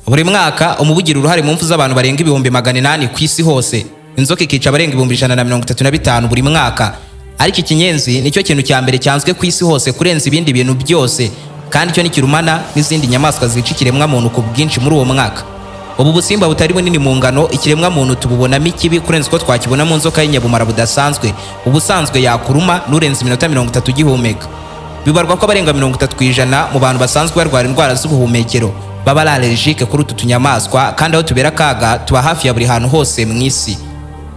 Buri mwaka umubugira uruhare mu mfu z'abantu barenga ibihumbi 800 ku isi hose. Inzoka ikica abarenga 135 buri mwaka. Ariko ikinyenzi nicyo kintu cya mbere cyanzwe ku isi hose kurenza ibindi bintu byose, kandi cyo nikirumana n'izindi nyamaswa zica ikiremwa muntu ku bwinshi muri uwo mwaka. Ubu busimba butari bunini mu ngano, ikiremwa muntu tububonamo ikibi kurenza uko twakibona mu nzoka y'inyabumara budasanzwe. Ubusanzwe yakuruma n'urenza iminota 30 gihumeka. Bibarwa ko abarenga 30% mu bantu basanzwe barwara indwara z'ubuhumekero baba allergique kuri utu tunyamaswa, kandi aho tubera kaga tuba hafi ya buri hantu hose mu isi.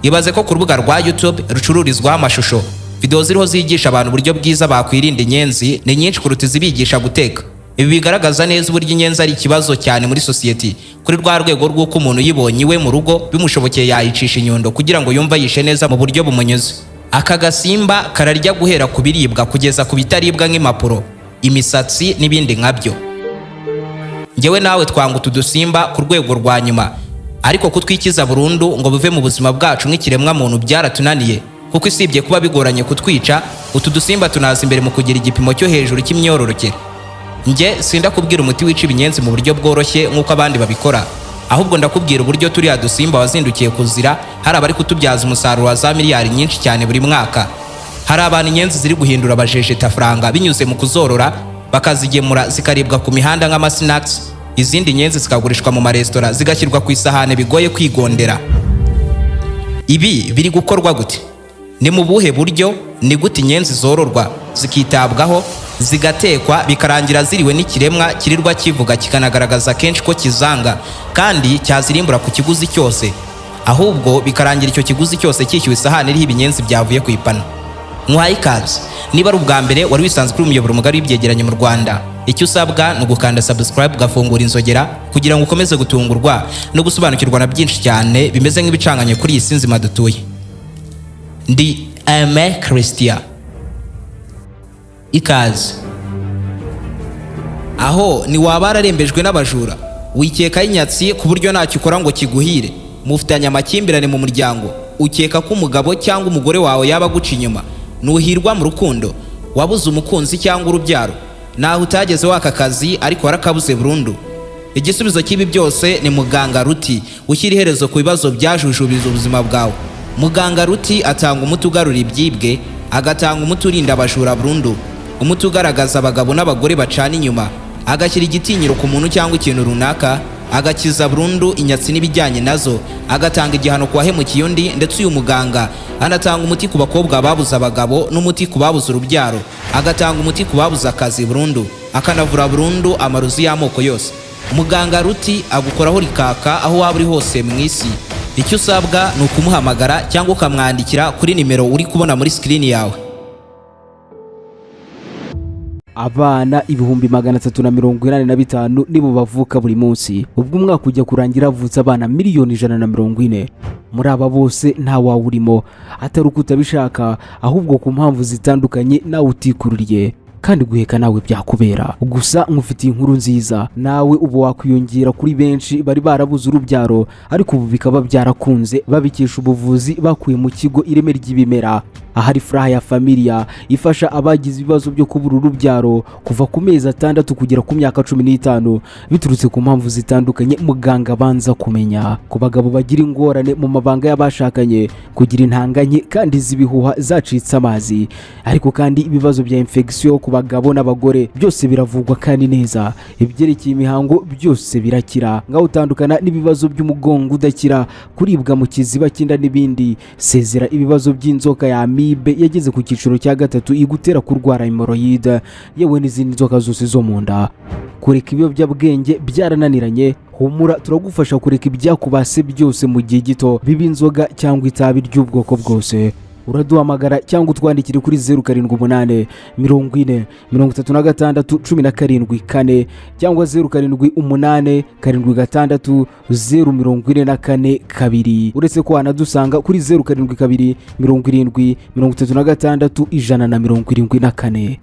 Ibaze ko ku rubuga rwa YouTube rucururizwa amashusho, video ziriho zigisha abantu uburyo bwiza bakwirinda inyenzi ni nyinshi kuruta izibigisha guteka. Ibi bigaragaza neza uburyo inyenzi ari ikibazo cyane muri society, kuri rwa rwego rw'uko umuntu yibonye iwe mu rugo bimushobokeye yayicisha inyundo kugira ngo yumva yishe neza mu buryo bumunyuze. Aka gasimba kararya guhera ku biribwa kugeza ku bitaribwa nk'impapuro, imisatsi n'ibindi nkabyo. Ngewe nawe twanga utu dusimba ku rwego rwa nyuma, ariko kutwikiza burundu ngo bive mu buzima bwacu nk'ikiremwa muntu byaratunaniye, kuko isibye kuba bigoranye kutwica, utu dusimba tunaza imbere mu kugira igipimo cyo hejuru cy'imyororokere. Nge sinda kubwira umuti wica ibinyenzi mu buryo bworoshye nk'uko abandi babikora, ahubwo ndakubwira uburyo turiya dusimba wazindukiye kuzira hari abari kutubyaza umusaruro wa za miliyari nyinshi cyane buri mwaka. Hari abantu inyenzi ziri guhindura abajejeta faranga binyuze mu kuzorora, bakazigemura zikaribwa ku mihanda nk'amasnacks, izindi nyenzi zikagurishwa mu maresitora zigashyirwa ku isahane bigoye kwigondera. Ibi biri gukorwa gute? Ni mu buhe buryo? Ni gute inyenzi zororwa zikitabwaho zigatekwa bikarangira ziriwe n'ikiremwa kirirwa kivuga kikanagaragaza kenshi ko kizanga kandi cyazirimbura ku kiguzi cyose, ahubwo bikarangira icyo kiguzi cyose cyishyuwe isahane iriho ibinyenzi byavuye ku ipana? Muhaye ikaze. Niba ari ubwa mbere wari wisanzwe kuri umuyoboro mugari w'ibyegeranyo mu Rwanda, icyo usabwa ni ugukanda subscribe ugafungura inzogera kugira ngo ukomeze gutungurwa no gusobanukirwa na byinshi cyane bimeze nk'ibicanganye kuri iyi si nzima dutuye. Ndi Aime Christian. Ikaze. Aho ni waba ararembejwe n'abajura, wikeka inyatsi ku buryo ntacyo ukora ngo kiguhire, mufitanye amakimbirane mu muryango, ukeka ko umugabo cyangwa umugore wawe yaba guca inyuma, nuhirwa mu rukundo, wabuze umukunzi cyangwa urubyaro, naho utageze waka kazi ariko warakabuze burundu. Igisubizo cy'ibi byose ni muganga Ruti, ushyira iherezo ku bibazo byajujubije ubuzima bwawe. Muganga Ruti atanga umuti ugarura ibyibwe, agatanga umuti urinda abajura burundu, umuti ugaragaza abagabo n'abagore bacana inyuma, agashyira igitinyiro ku muntu cyangwa ikintu runaka, agakiza burundu inyatsi n'ibijyanye nazo, agatanga igihano ku wahemukiye undi. Ndetse uyu muganga anatanga umuti ku bakobwa babuze abagabo n'umuti ku babuze urubyaro, agatanga umuti ku babuze akazi burundu, akanavura burundu amarozi y'amoko yose. Muganga Ruti agukoraho rikaka aho waba uri hose mu isi. Icyo usabwa ni ukumuhamagara cyangwa ukamwandikira kuri nimero uri kubona muri screen yawe. Abana ibihumbi 385 nibo bavuka buri munsi. Ubwo umwaka ujya kurangira havutse abana miliyoni 140. Muri aba bose nta wawe urimo, atari uko utabishaka, ahubwo ku mpamvu zitandukanye nawe utikururiye, kandi guheka nawe byakubera. Gusa nkufitiye inkuru nziza, nawe ubu wakwiyongera kuri benshi bari barabuze urubyaro ariko ubu bikaba byarakunze babikesha ubuvuzi bakuye mu kigo Ireme ry'ibimera, ahari Furaha ya Familia ifasha abagize ibibazo byo kubura urubyaro kuva ku mezi 6 kugera ku myaka 15 biturutse ku mpamvu zitandukanye muganga banza kumenya. Ku bagabo bagira ingorane mu mabanga y'abashakanye, kugira intanganye kandi zibihuha zacitse amazi, ariko kandi ibibazo bya infection ku bagabo n'abagore byose biravugwa kandi neza. Ibyerekeye imihango byose birakira, ngaho utandukana n'ibibazo by'umugongo udakira, kuribwa mu kiziba cy'inda n'ibindi. Sezera ibibazo by'inzoka ya amibe yageze ku cyiciro cya 3 igutera kurwara hemorrhoid, yewe n'izindi nzoka zose zo mu nda. Kureka ibiyobyabwenge byarananiranye, humura turagufasha kureka ibyakubase byose mu gihe gito, biba inzoga cyangwa itabi ry'ubwoko bwose. Uraduhamagara cyangwa utwandikire kuri 078 40 36 17 cyangwa 078 76 044 2. Uretse ko wanadusanga kuri 072 70 36 174.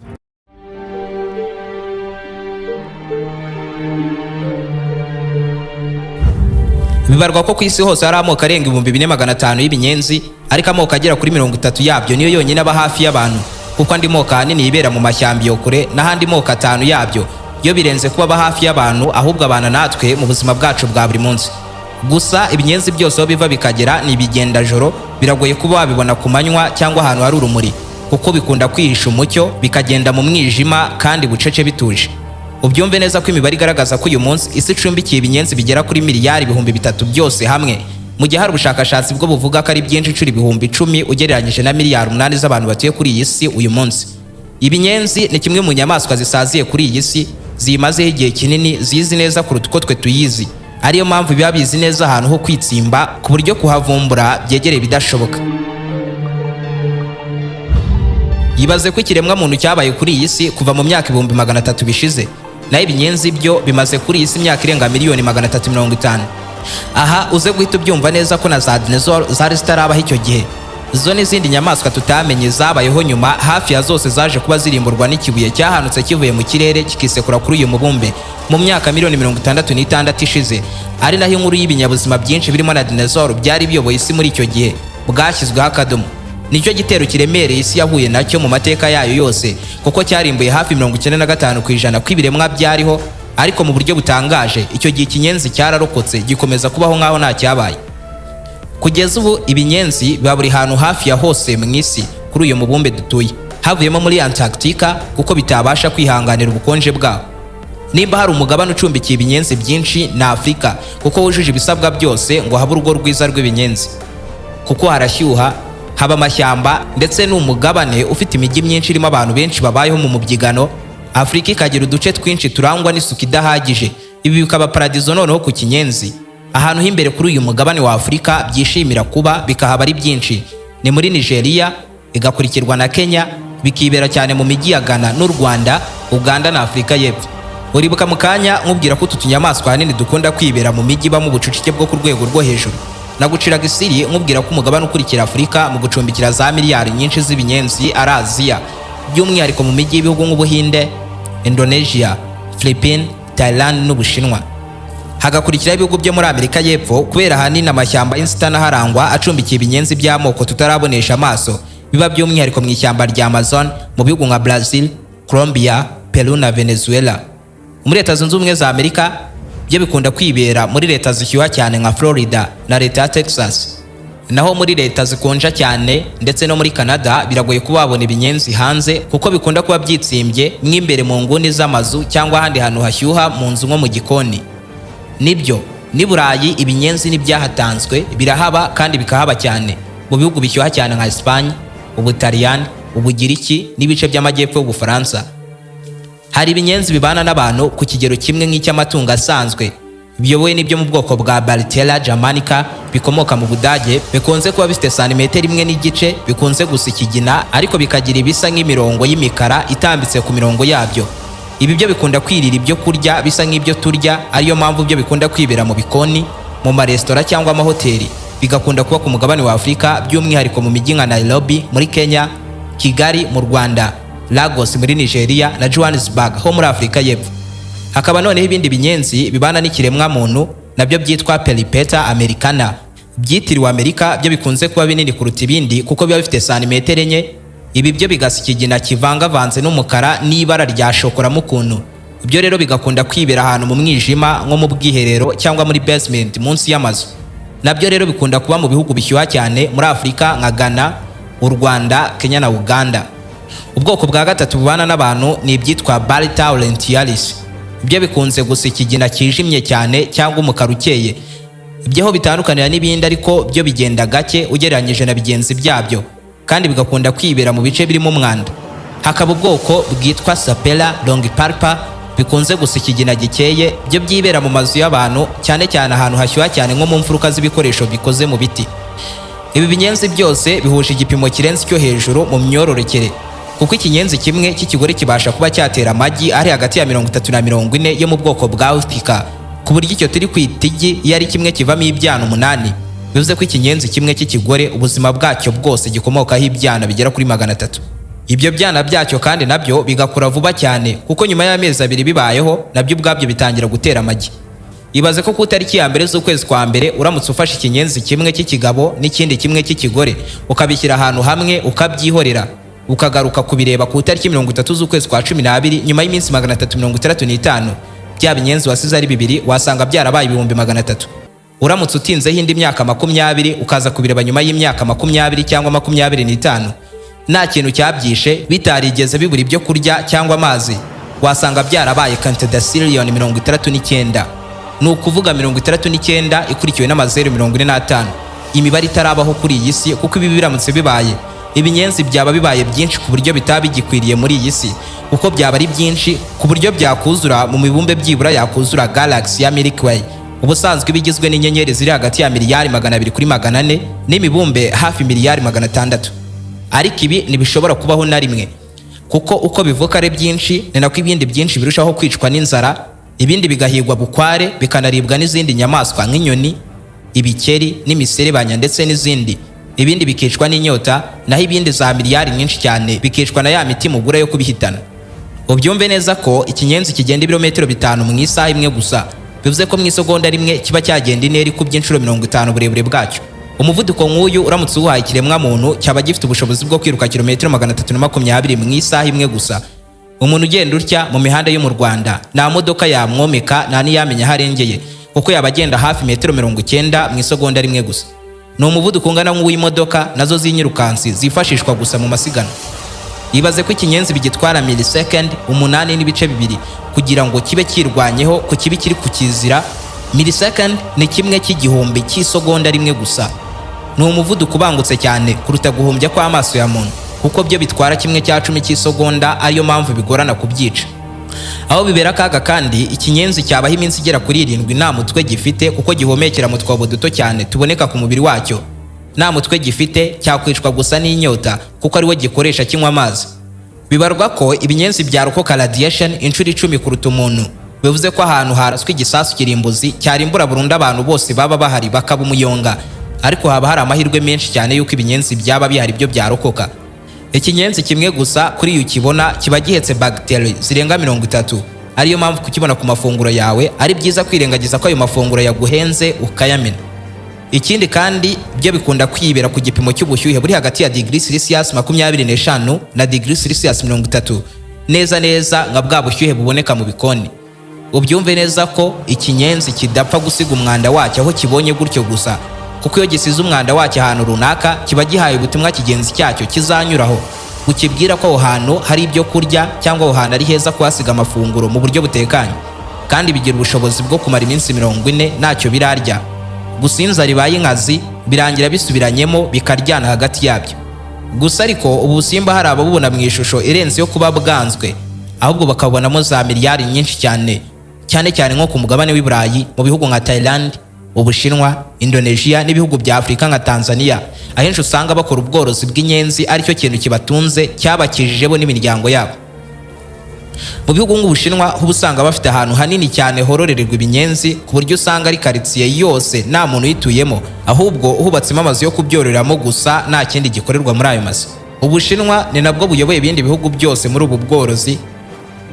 Bibarwa ko ku isi hose hari amoko arenga 4500 y'ibinyenzi, ariko amoko agera kuri 30 yabyo niyo yonyine aba hafi y'abantu, kuko andi moko ahanini yibera mu mashyamba yo kure, n'ahandi moko 5 yabyo yo birenze kuba hafi y'abantu, ahubwo abana natwe mu buzima bwacu bwa buri munsi. Gusa ibinyenzi byose aho biva bikagera ni ibigendajoro, biragoye kuba wabibona ku manywa cyangwa ahantu hari urumuri, kuko bikunda kwihisha umucyo bikagenda mu mwijima kandi bucece bituje. Ubyumve neza ko imibare igaragaza ko uyu munsi isi icumbikiye ibinyenzi bigera kuri miliyari 300 byose hamwe, mu gihe hari ubushakashatsi bwo buvuga ko ari byinshi inshuro 10,000 ugereranyije na miliyari 8 z'abantu batuye kuri iyi si uyu munsi. Ibinyenzi ni kimwe mu nyamaswa zisaziye kuri iyi si, zimazeho igihe kinini, zizi neza kuruta uko twe tuyizi. Ariyo mpamvu biba bizi neza ahantu ho kwitsimba ku buryo kuhavumbura byegereye bidashoboka. Yibaze ko ikiremwa muntu cyabaye kuri iyi si kuva mu myaka 300 bishize, naho ibinyenzi byo bimaze kuri iyi si imyaka irenga miliyoni 350. Aha uze guhita ubyumva neza ko na za dinosaur zari zitarabaho icyo gihe. Zo n'izindi nyamaswa tutamenye zabayeho nyuma, hafi ya zose zaje kuba zirimburwa n'ikibuye cyahanutse kivuye mu kirere kikisekura kuri uyu mubumbe mu myaka miliyoni 66 ishize, ari naho inkuru y'ibinyabuzima byinshi birimo na dinosaur byari biyoboye isi muri icyo gihe bwashyizweho akadomo. Nicyo gitero kiremereye isi yahuye nacyo mu mateka yayo yose, kuko cyarimbuye hafi 95% kw'ibiremwa byariho, ariko mu buryo butangaje icyo gihe ikinyenzi cyararokotse gikomeza kubaho nk'aho nta cyabaye. Kugeza ubu ibinyenzi biba buri hantu hafi ya hose mu isi kuri uyu mubumbe dutuye, havuyemo muri Antarctica kuko bitabasha kwihanganira ubukonje bwaho. Nimba hari umugabane ucumbikiye ibinyenzi byinshi na Afurika, kuko wujuje ibisabwa byose ngo habe urugo rwiza rw'ibinyenzi, kuko harashyuha, haba amashyamba, ndetse n'umugabane ufite imijyi myinshi irimo abantu benshi babayeho mu mubyigano. Afurika ikagira uduce twinshi turangwa n'isuku idahagije, ibi bikaba paradizo noneho ku kinyenzi. Ahantu h'imbere kuri uyu mugabane wa Afurika byishimira kuba bikahaba ari byinshi ni muri Nigeria, igakurikirwa na Kenya, bikibera cyane mu mijyi ya Ghana n'u Rwanda, Uganda na Afurika y'Epfo. Uribuka mu kanya nkubwira ko utu tunyamaswa hanini dukunda kwibera mu mijyi ibamo ubucucike bwo ku rwego rwo hejuru. Naguciraga isiri nkubwira ko umugabane ukurikira Afurika mu gucumbikira za miliyari nyinshi z'ibinyenzi ari Aziya, by'umwihariko mu mijyi y'ibihugu nk'Ubuhinde, Indonesia, Philippines, Thailand n'Ubushinwa. Hagakurikiraho ibihugu byo muri Amerika y'Epfo, kubera ahanini amashyamba y'inzitane aharangwa acumbikiye ibinyenzi by'amoko tutarabonesha amaso, biba by'umwihariko mu ishyamba rya Amazon mu bihugu nka Brazil, Colombia, Peru na Venezuela. Muri Leta Zunze Ubumwe za Amerika byo bikunda kwibera muri leta zishyuha cyane nka Florida na leta ya Texas. Naho muri leta zikonja cyane ndetse no muri Canada biragoye kuba wabona ibinyenzi hanze, kuko bikunda kuba byitsimbye mw'imbere mu nguni z'amazu cyangwa ahandi hantu hashyuha mu nzu nko mu gikoni. Nibyo, ni Burayi ibinyenzi n'ibyahatanzwe birahaba kandi bikahaba cyane mu bihugu bishyuha cyane nka Espagne, Ubutaliyani, Ubugiriki n'ibice by'amajyepfo y'Ubufaransa. Hari ibinyenzi bibana n'abantu ku kigero kimwe nk'icy'amatungo asanzwe, biyobowe n'ibyo mu bwoko bwa Bartella Germanica bikomoka mu Budage, bikunze kuba bifite santimetero 1.5, bikunze gusa ikigina ariko bikagira ibisa nk'imirongo y'imikara itambitse ku mirongo yabyo. Ibi byo bikunda kwirira ibyo kurya bisa nk'ibyo turya, ariyo mpamvu byo bikunda kwibera mu bikoni, mu maresitora cyangwa amahoteli. Bigakunda kuba ku mugabane wa Afurika, by'umwihariko mu mijyi nka Nairobi muri Kenya, Kigali mu Rwanda, Lagos muri Nigeria na Johannesburg ho muri Afurika y'Epfo. Hakaba noneho ibindi binyenzi bibana n'ikiremwa muntu nabyo byitwa Peripeta americana, byitiriwe Amerika, byo bikunze kuba binini kuruta ibindi kuko biba bifite santimetero 4. Ibi byo bigasa ikigina kivangavanze n'umukara n'ibara rya shokora mu kuntu. Ibyo rero bigakunda kwibera ahantu mu mwijima nko mu bwiherero cyangwa muri basement munsi y'amazu. Nabyo rero bikunda kuba mu bihugu bishyuha cyane muri Afurika nka Ghana, u Rwanda, Kenya na Uganda. Ubwoko bwa gatatu bubana n'abantu ni ibyitwa Barita orientalis. Ibyo bikunze gusa ikigina kijimye cyane cyangwa umukara ukeye. Ibyo ho bitandukanira n'ibindi, ariko byo bigenda gake ugereranyije na bigenzi byabyo, kandi bigakunda kwibera mu bice birimo umwanda. Hakaba ubwoko bwitwa Sapela longiparpa, bikunze gusa ikigina gikeye, byo byibera mu mazu y'abantu cyane cyane ahantu hashyuha cyane nko mu mfuruka z'ibikoresho bikoze mu biti. Ibi binyenzi byose bihuje igipimo kirenze cyo hejuru mu myororokere, kuko ikinyenzi kimwe cy'ikigore kibasha kuba cyatera amagi ari hagati ya 30 na 40 yo mu bwoko bwa Ushaka, ku buryo icyo turi kwita igi iyo ari kimwe kivamo ibyana 8. Bivuze ko ikinyenzi kimwe cy'ikigore ubuzima bwacyo bwose gikomokaho ibyana bigera kuri 300. Ibyo byana byacyo kandi nabyo bigakura vuba cyane, kuko nyuma y'amezi 2 bibayeho nabyo ubwabyo bitangira gutera amagi. Ibaze ko ku tariki ya mbere z'ukwezi kwa mbere uramutse ufashe ikinyenzi kimwe cy'ikigabo n'ikindi kimwe cy'ikigore ukabishyira ahantu hamwe ukabyihorera, ukagaruka kubireba ku itariki 30 z'ukwezi kwa 12 nyuma y'iminsi 365 bya binyenzi wasize ari 2 wasanga byarabaye 300,000. Uramutse utinzeho indi myaka 20 ukaza kubireba nyuma y'imyaka 20 cyangwa 25 nta kintu cyabyishe bitarigeze bibura ibyo kurya cyangwa amazi, wasanga byarabaye kantedasiriyoni 69. ni ukuvuga 69 ikurikiwe n'amazeru 45. Imibare itarabaho kuri iyi si, kuko ibi biramutse bibaye ibinyenzi byaba bibaye byinshi ku buryo bitaba bigikwiriye muri iyi si, kuko byaba ari byinshi ku buryo byakuzura mu mibumbe byibura yakuzura galaxy ya Milky Way. Ubusanzwe bigizwe n'inyenyeri ziri hagati ya miliyari 200 kuri 400 n'imibumbe hafi miliyari 600. Ariko ibi ntibishobora kubaho na rimwe, kuko uko bivuka ari byinshi ni nako ibindi byinshi birushaho kwicwa n'inzara, ibindi bigahigwa bukware bikanaribwa n'izindi nyamaswa nk'inyoni, ibikeri n'imiserebanya ndetse n'izindi. Ibindi bikicwa n'inyota, naho ibindi za miliyari nyinshi cyane bikicwa na ya miti mugura yo kubihitana. Ubyumve neza ko ikinyenzi kigenda ibirometero 5 mu isaha imwe gusa, bivuze ko mu isegonda rimwe kiba cyagenda intera ikubye inshuro 50 uburebure bwacyo. Umuvuduko nk'uyu uramutse uwuhaye ikiremwa muntu cyaba gifite ubushobozi bwo kwiruka kilometero 320 mu isaha imwe gusa. Umuntu ugenda utya mu mihanda yo mu Rwanda nta modoka yamwomeka, nta niyamenya harengeye, kuko yaba agenda hafi metero 90 mu isegonda rimwe gusa. Ni umuvuduko ungana nk'uw'imodoka nazo z'inyirukansi zifashishwa gusa mu masiganwa. Ibaze ko ikinyenzi bigitwara millisecond 8.2 kugira ngo kibe kirwanyeho ku kibi kiri kukizira. Millisecond ni kimwe cy'igihumbi cy'isegonda rimwe gusa. Ni umuvuduko ubangutse cyane kuruta guhumbya kw'amaso ya muntu, kuko byo bitwara 1/10 cy'isegonda, ariyo mpamvu bigorana kubyica. Aho bibera akaga kandi, ikinyenzi cyabaho iminsi igera kuri 7 nta mutwe gifite, kuko gihumekera mu twobo duto cyane tuboneka ku mubiri wacyo. Nta mutwe gifite, cyakwicwa gusa n'inyota, kuko ariwe gikoresha kinywa amazi. Bibarwa ko ibinyenzi byarokoka radiation inshuro 10 kuruta umuntu. Bivuze ko ahantu haraswe igisasu kirimbuzi cyarimbura burundu abantu bose baba bahari bakaba umuyonga, ariko haba hari amahirwe menshi cyane yuko ibinyenzi byaba bihari byo byarokoka. Ikinyenzi kimwe gusa kuri iyo ukibona kiba gihetse bagiteri zirenga 30, ariyo mpamvu kukibona ku mafunguro yawe ari byiza kwirengagiza ko ayo mafunguro yaguhenze ukayamena. Ikindi kandi byo bikunda kwibera ku gipimo cy'ubushyuhe buri hagati ya °C 25 na °C 30, neza neza nka bwa bushyuhe buboneka mu bikoni. Ubyumve neza ko ikinyenzi kidapfa gusiga umwanda wacyo aho kibonye gutyo gusa, kuko iyo gisize umwanda wacyo ahantu runaka kiba gihaye ubutumwa kigenzi cyacyo kizanyuraho ukibwira ko aho hantu hari ibyo kurya, cyangwa aho hantu ari heza kuhasiga amafunguro mu buryo butekanye, kandi bigira ubushobozi bwo kumara iminsi 40 ntacyo birarya. Gusa inzara ibaye inkazi birangira bisubiranyemo bikaryana hagati yabyo. Gusa ariko ubu busimba hari ababubona mu ishusho irenze yo kuba bwanzwe, ahubwo bakabonamo za miliyari nyinshi cyane cyane nko ku mugabane w'i Burayi, mu bihugu nka Thailand, Ubushinwa, Indonesia n'ibihugu bya Afrika nka Tanzania. Ahenshi usanga bakora ubworozi bw'inyenzi, aricyo kintu kibatunze cyabakijije bo n'imiryango yabo. Mu bihugu nk'Ubushinwa ho usanga bafite ahantu hanini cyane hororererwa ibinyenzi, ku buryo usanga ari quartier yose nta muntu uyituyemo, ahubwo hubatsemo amazu yo kubyororeramo gusa, nta kindi gikorerwa muri ayo mazu. Ubushinwa ni nabwo buyoboye ibindi bihugu byose muri ubu bworozi,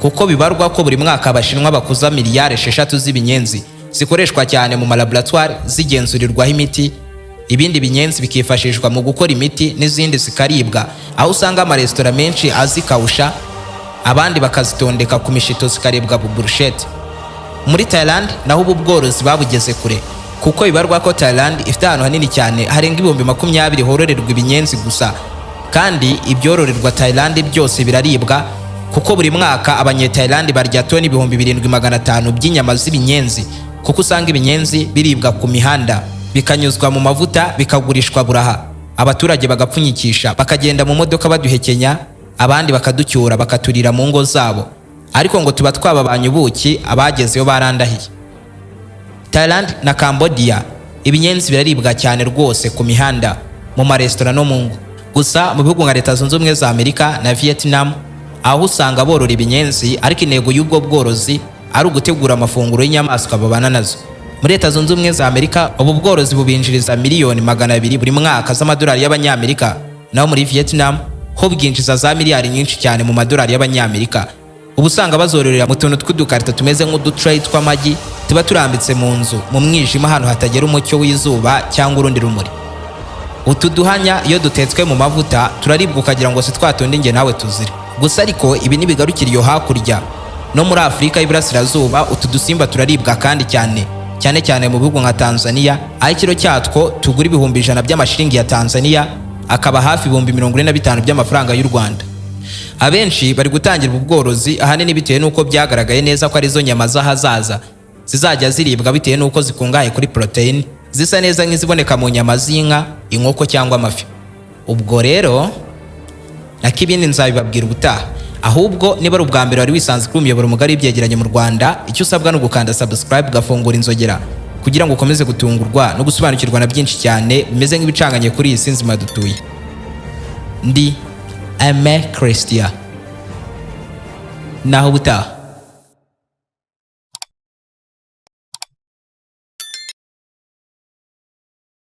kuko bibarwa ko buri mwaka Abashinwa bakuza miliyari 6 z'ibinyenzi zikoreshwa cyane mu malaboratoire zigenzurirwaho imiti. Ibindi binyenzi bikifashishwa mu gukora imiti n'izindi zikaribwa, aho usanga amaresitora menshi azikawusha, abandi bakazitondeka ku mishito zikaribwa burushete. Muri Thailand naho ubu bworozi babugeze kure, kuko bibarwa ko Thailand ifite ahantu hanini cyane harenga 20,000 hororerwa ibinyenzi gusa, kandi ibyororerwa Thailand byose biraribwa, kuko buri mwaka abanye-Thailand barya toni 7,500 by'inyama z'ibinyenzi, kuko usanga ibinyenzi biribwa ku mihanda bikanyuzwa mu mavuta bikagurishwa buraha. Abaturage bagapfunyikisha bakagenda mu modoka baduhekenya, abandi bakaducyura bakaturira mu ngo zabo, ariko ngo tuba twababanye ubuki abagezeyo barandahiye. Thailand na Cambodia ibinyenzi biraribwa cyane rwose ku mihanda, mu maresitora no mu ngo. Gusa mu bihugu nka Leta Zunze Ubumwe za Amerika na Vietnam, aho usanga borora ibinyenzi, ariko intego y'ubwo bworozi ari ugutegura amafunguro y'inyamaswa babana nazo. Muri Leta Zunze Ubumwe za Amerika ubu bworozi bubinjiriza miliyoni 200 buri mwaka z'amadolari y'abanyamerika, naho muri Vietnam ho bwinjiza za miliyari nyinshi cyane mu madolari y'abanyamerika. Ubu usanga bazororera mu tuntu tw'udukarita tumeze nk'udutray tw'amagi tuba turambitse mu nzu mu mwijima, ahantu hatagera umucyo w'izuba cyangwa urundi rumuri. utu duhanya iyo dutetswe mu mavuta turaribwa ukagira ngo si twatundi nge nawe tuzira. Gusa ariko ibi ntibigarukira iyo hakurya. No muri Afurika y'Iburasirazuba utu dusimba turaribwa kandi cyane cyane mu bihugu nka Tanzania, aho ikiro cyatwo tugura ibihumbi 100 by'amashiringi ya Tanzania, akaba hafi ibihumbi 45 by'amafaranga y'u Rwanda. Abenshi bari gutangira ubu bworozi ahanini bitewe n'uko byagaragaye neza ko arizo nyama z'ahazaza zizajya ziribwa bitewe n'uko zikungahaye kuri protein zisa neza nk'iziboneka mu nyama z'inka, inkoko cyangwa amafi. Ubwo rero nakibindi nzabibabwira ubutaha. Ahubwo niba ari ubwa mbere wari wisanze kuri umuyoboro mugari w'ibyegeranyo mu Rwanda, icyo usabwa no gukanda subscribe ugafungura inzogera kugira ngo ukomeze gutungurwa no gusobanukirwa na byinshi cyane bimeze nk'ibicanganye kuri iyi si nzima dutuye. Ndi Aime Christian. Naho ubutaha.